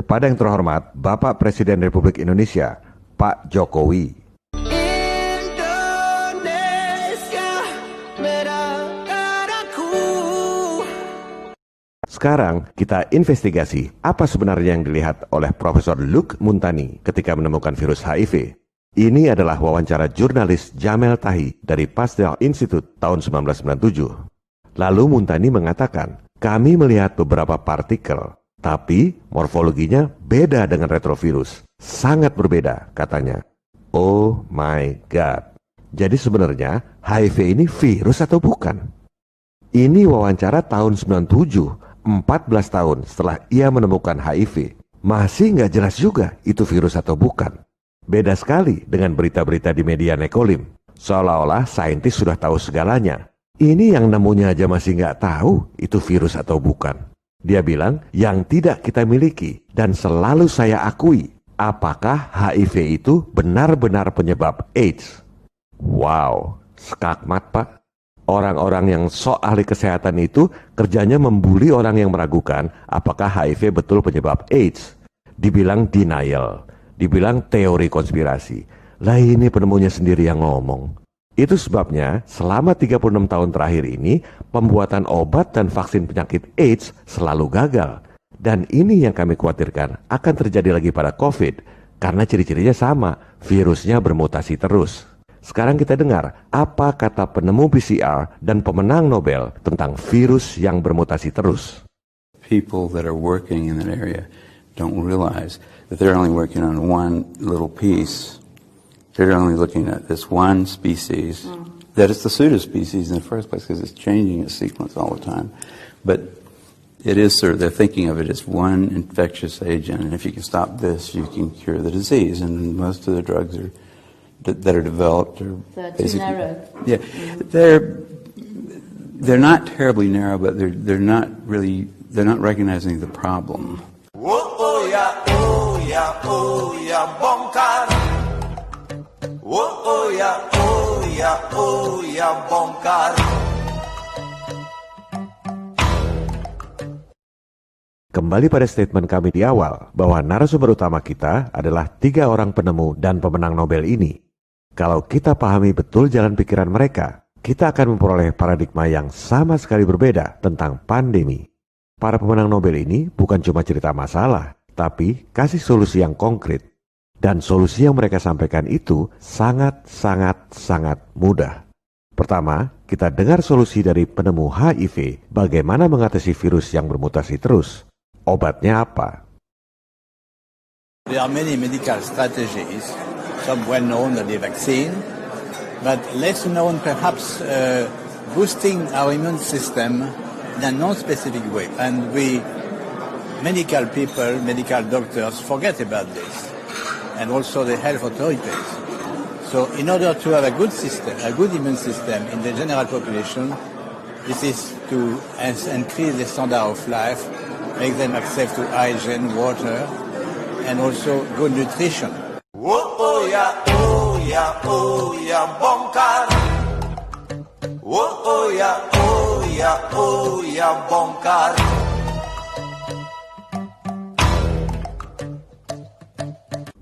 Kepada yang terhormat Bapak Presiden Republik Indonesia, Pak Jokowi. Sekarang kita investigasi apa sebenarnya yang dilihat oleh Profesor Luke Muntani ketika menemukan virus HIV. Ini adalah wawancara jurnalis Jamel Tahi dari Pasteur Institute tahun 1997. Lalu Muntani mengatakan, kami melihat beberapa partikel, tapi morfologinya beda dengan retrovirus. Sangat berbeda, katanya. Oh my God. Jadi sebenarnya HIV ini virus atau bukan? Ini wawancara tahun 97, 14 tahun setelah ia menemukan HIV. Masih nggak jelas juga itu virus atau bukan. Beda sekali dengan berita-berita di media Nekolim. Seolah-olah saintis sudah tahu segalanya. Ini yang nemunya aja masih nggak tahu itu virus atau bukan. Dia bilang, yang tidak kita miliki dan selalu saya akui, apakah HIV itu benar-benar penyebab AIDS? Wow, skakmat Pak. Orang-orang yang sok ahli kesehatan itu kerjanya membuli orang yang meragukan apakah HIV betul penyebab AIDS. Dibilang denial, dibilang teori konspirasi. Lah ini penemunya sendiri yang ngomong. Itu sebabnya selama 36 tahun terakhir ini pembuatan obat dan vaksin penyakit AIDS selalu gagal. Dan ini yang kami khawatirkan akan terjadi lagi pada COVID karena ciri-cirinya sama, virusnya bermutasi terus. Sekarang kita dengar apa kata penemu PCR dan pemenang Nobel tentang virus yang bermutasi terus. People that are working in that area don't realize that they're only working on one little piece. They're only looking at this one species, that is the pseudospecies in the first place because it's changing its sequence all the time. But it is sort of, they're thinking of it as one infectious agent, and if you can stop this, you can cure the disease. And most of the drugs that are developed are basically too narrow. Yeah, they're not terribly narrow, but they're not recognizing the problem. Oh yeah, oh yeah, oh yeah, bongkar. Oh yeah, oh yeah, oh yeah, bongkar. Kembali pada statement kami di awal bahwa narasumber utama kita adalah 3 orang penemu dan pemenang Nobel ini. Kalau kita pahami betul jalan pikiran mereka, kita akan memperoleh paradigma yang sama sekali berbeda tentang pandemi. Para pemenang Nobel ini bukan cuma cerita masalah, tapi kasih solusi yang konkret. Dan solusi yang mereka sampaikan itu sangat mudah. Pertama, kita dengar solusi dari penemu HIV, bagaimana mengatasi virus yang bermutasi terus. Obatnya apa? There are many medical strategies, some well known are the vaccine, but less known perhaps boosting our immune system in a non-specific way. And we, medical people, medical doctors, forget about this. And also the health authorities. So in order to have a good system, a good immune system in the general population, this is to increase the standard of life, make them access to hygiene, water, and also good nutrition. Oh yeah, oh yeah, oh yeah, bongkar. Oh yeah, oh yeah, oh yeah, bongkar.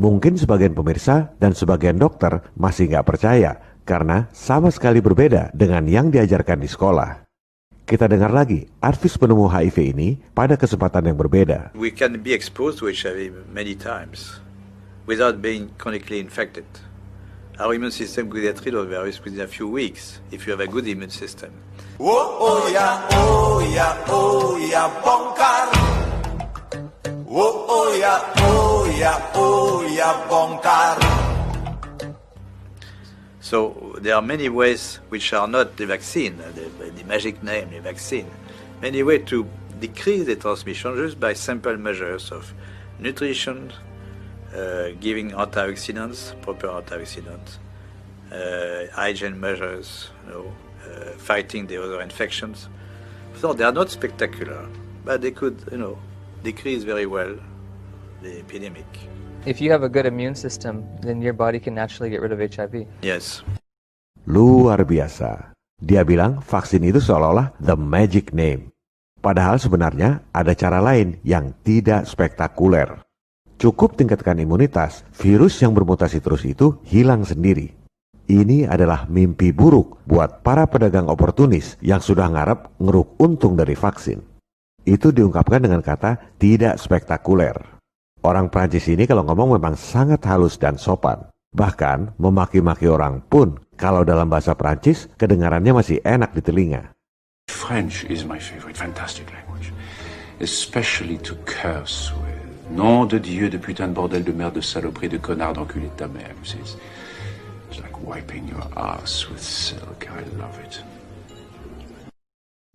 Mungkin sebagian pemirsa dan sebagian dokter masih nggak percaya karena sama sekali berbeda dengan yang diajarkan di sekolah. Kita dengar lagi advies penemu HIV ini pada kesempatan yang berbeda. We can be exposed to HIV many times without being chronically infected. Our immune system could get rid of the virus within a few weeks if you have a good immune system. Oh yeah, oh yeah, oh yeah, bongkar. Oh yeah, oh yeah, oh yeah, bongkar. So there are many ways which are not the vaccine, the magic name, the vaccine. Many ways to decrease the transmission just by simple measures of nutrition, giving antioxidants, proper antioxidants, hygiene measures, fighting the other infections. So they are not spectacular, but they could, decrease very well the epidemic. If you have a good immune system, then your body can naturally get rid of HIV. Yes. Luar biasa. Dia bilang vaksin itu seolah-olah the magic name. Padahal sebenarnya ada cara lain yang tidak spektakuler. Cukup tingkatkan imunitas, virus yang bermutasi terus itu hilang sendiri. Ini adalah mimpi buruk buat para pedagang oportunis yang sudah ngarep ngeruk untung dari vaksin. Itu diungkapkan dengan kata tidak spektakuler. Orang Prancis ini kalau ngomong memang sangat halus dan sopan. Bahkan memaki-maki orang pun kalau dalam bahasa Prancis kedengarannya masih enak di telinga. French is my favorite, fantastic language. Especially to curse with. Nom de Dieu, de putain de bordel de merde, de saloperie, de connard, d'enculé de ta mère. It's like wiping your ass with silk. I love it.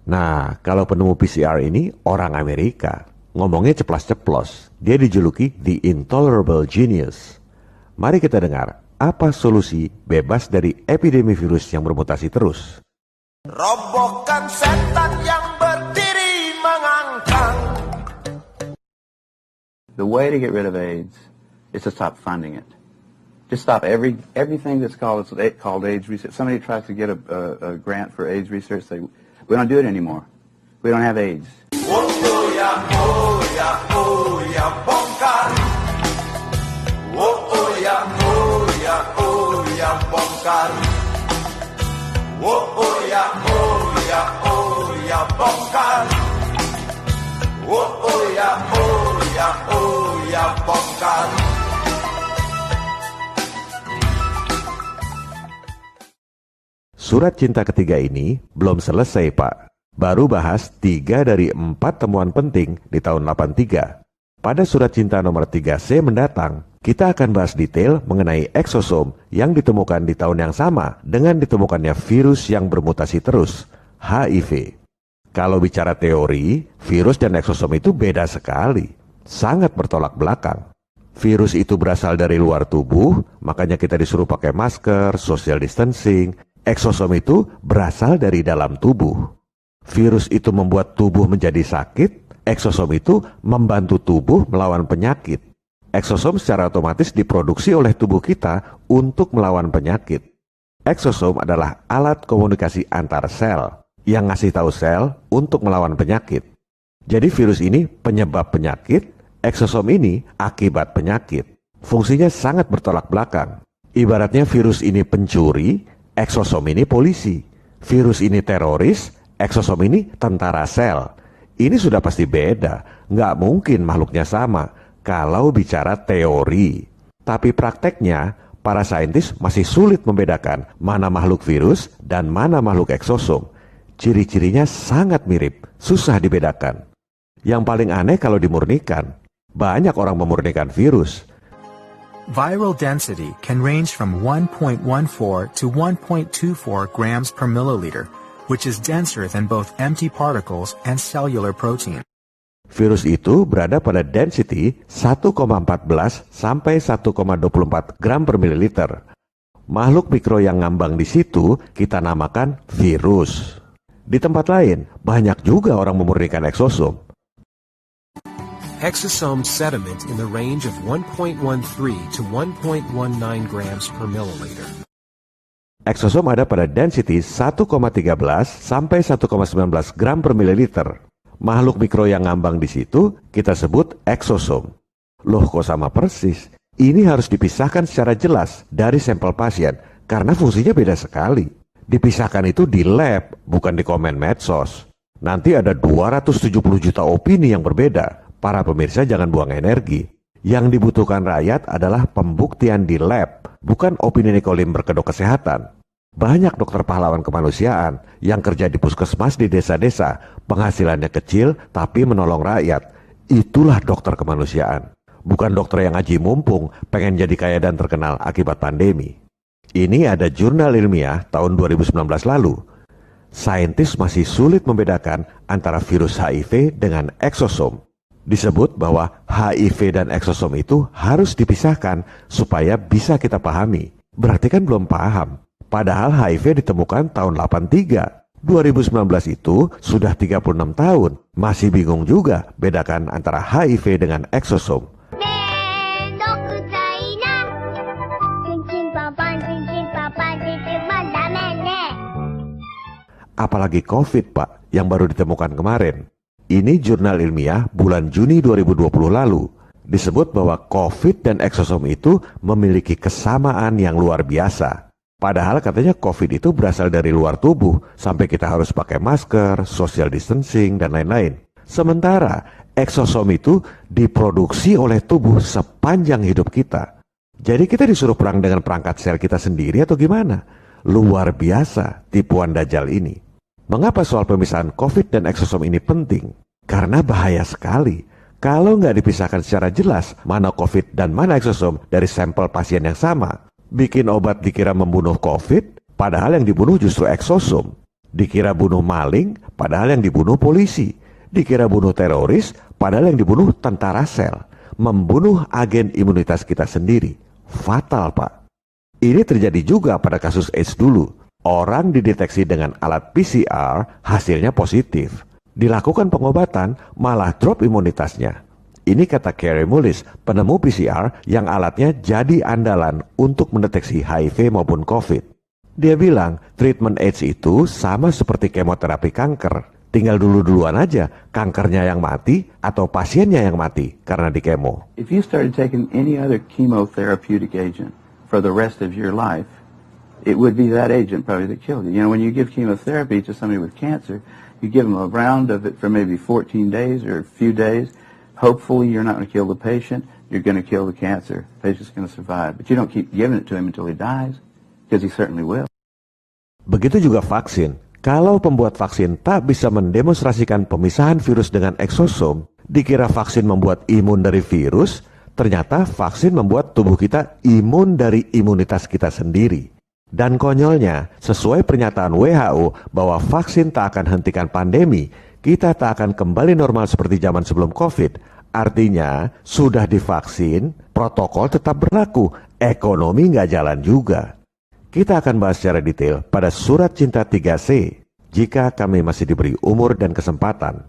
Nah, kalau penemu PCR ini orang Amerika. Ngomongnya ceplas-ceplos. Dia dijuluki The Intolerable Genius. Mari kita dengar apa solusi bebas dari epidemi virus yang bermutasi terus. Robohkan setan yang berdiri mengangkang. The way to get rid of AIDS is to stop funding it. Just stop everything that's called AIDS research. Somebody tries to get a grant for AIDS research, say, we don't do it anymore. We don't have AIDS. Oh ya, oh ya, oh ya, bongkar. Oh ya, oh ya, oh ya, bongkar. Oh ya, oh ya, oh ya, bongkar. Oh ya, oh ya, oh ya, bongkar. Surat cinta ketiga ini belum selesai, Pak. Baru bahas 3 dari 4 temuan penting di tahun 83. Pada surat cinta nomor 3C mendatang, kita akan bahas detail mengenai eksosom yang ditemukan di tahun yang sama dengan ditemukannya virus yang bermutasi terus, HIV. Kalau bicara teori, virus dan eksosom itu beda sekali, sangat bertolak belakang. Virus itu berasal dari luar tubuh, makanya kita disuruh pakai masker, social distancing. Eksosom itu berasal dari dalam tubuh. Virus itu membuat tubuh menjadi sakit, eksosom itu membantu tubuh melawan penyakit. Eksosom secara otomatis diproduksi oleh tubuh kita untuk melawan penyakit. Eksosom adalah alat komunikasi antar sel yang ngasih tahu sel untuk melawan penyakit. Jadi virus ini penyebab penyakit, eksosom ini akibat penyakit. Fungsinya sangat bertolak belakang. Ibaratnya virus ini pencuri, eksosom ini polisi. Virus ini teroris, eksosom ini tentara sel. Ini sudah pasti beda, nggak mungkin makhluknya sama kalau bicara teori. Tapi prakteknya, para saintis masih sulit membedakan mana makhluk virus dan mana makhluk eksosom. Ciri-cirinya sangat mirip, susah dibedakan. Yang paling aneh kalau dimurnikan, banyak orang memurnikan virus. Viral density can range from 1.14 to 1.24 grams per milliliter, which is denser than both empty particles and cellular protein. Virus itu berada pada density 1,14 sampai 1,24 gram per mililiter. Makhluk mikro yang ngambang di situ kita namakan virus. Di tempat lain, banyak juga orang memurnikan eksosom. Exosome sediment in the range of 1.13 to 1.19 grams per milliliter. Eksosom ada pada density 1,13 sampai 1,19 gram per mililiter. Makhluk mikro yang ngambang di situ kita sebut eksosom. Loh, kok sama persis? Ini harus dipisahkan secara jelas dari sampel pasien karena fungsinya beda sekali. Dipisahkan itu di lab, bukan di komen medsos. Nanti ada 270 juta opini yang berbeda. Para pemirsa jangan buang energi. Yang dibutuhkan rakyat adalah pembuktian di lab, bukan opini Nicolim berkedok kesehatan. Banyak dokter pahlawan kemanusiaan yang kerja di puskesmas di desa-desa, penghasilannya kecil tapi menolong rakyat. Itulah dokter kemanusiaan. Bukan dokter yang ngaji mumpung, pengen jadi kaya dan terkenal akibat pandemi. Ini ada jurnal ilmiah tahun 2019 lalu. Saintis masih sulit membedakan antara virus HIV dengan eksosom. Disebut bahwa HIV dan eksosom itu harus dipisahkan supaya bisa kita pahami. Berarti kan belum paham. Padahal HIV ditemukan tahun 83. 2019 itu sudah 36 tahun. Masih bingung juga bedakan antara HIV dengan eksosom. Apalagi COVID, Pak, yang baru ditemukan kemarin. Ini jurnal ilmiah bulan Juni 2020 lalu. disebut bahwa COVID dan eksosom itu memiliki kesamaan yang luar biasa. Padahal katanya COVID itu berasal dari luar tubuh, sampai kita harus pakai masker, social distancing, dan lain-lain. Sementara eksosom itu diproduksi oleh tubuh sepanjang hidup kita. Jadi kita disuruh perang dengan perangkat sel kita sendiri atau gimana? Luar biasa tipuan Dajjal ini. Mengapa soal pemisahan COVID dan eksosom ini penting? Karena bahaya sekali. Kalau nggak dipisahkan secara jelas mana COVID dan mana eksosom dari sampel pasien yang sama, bikin obat dikira membunuh COVID, padahal yang dibunuh justru eksosom. Dikira bunuh maling, padahal yang dibunuh polisi. Dikira bunuh teroris, padahal yang dibunuh tentara sel. Membunuh agen imunitas kita sendiri. Fatal, Pak. Ini terjadi juga pada kasus AIDS dulu. Orang dideteksi dengan alat PCR, hasilnya positif. Dilakukan pengobatan, malah drop imunitasnya. Ini kata Kary Mullis, penemu PCR yang alatnya jadi andalan untuk mendeteksi HIV maupun COVID. Dia bilang, treatment AIDS itu sama seperti kemoterapi kanker. Tinggal dulu-duluan aja, kankernya yang mati atau pasiennya yang mati karena dikemo. If you started taking any other chemotherapeutic agent for the rest of your life, it would be that agent probably that killed you. You know, when you give chemotherapy to somebody with cancer, you give them a round of it for maybe 14 days or a few days. Hopefully you're not going to kill the patient, you're going to kill the cancer. The patient's going to survive. But you don't keep giving it to him until he dies, because he certainly will. Begitu juga vaksin. Kalau pembuat vaksin tak bisa mendemonstrasikan pemisahan virus dengan eksosom, dikira vaksin membuat imun dari virus, ternyata vaksin membuat tubuh kita imun dari imunitas kita sendiri. Dan konyolnya, sesuai pernyataan WHO bahwa vaksin tak akan hentikan pandemi, kita tak akan kembali normal seperti zaman sebelum COVID. Artinya, sudah divaksin, protokol tetap berlaku, ekonomi nggak jalan juga. Kita akan bahas secara detail pada Surat Cinta 3C, jika kami masih diberi umur dan kesempatan.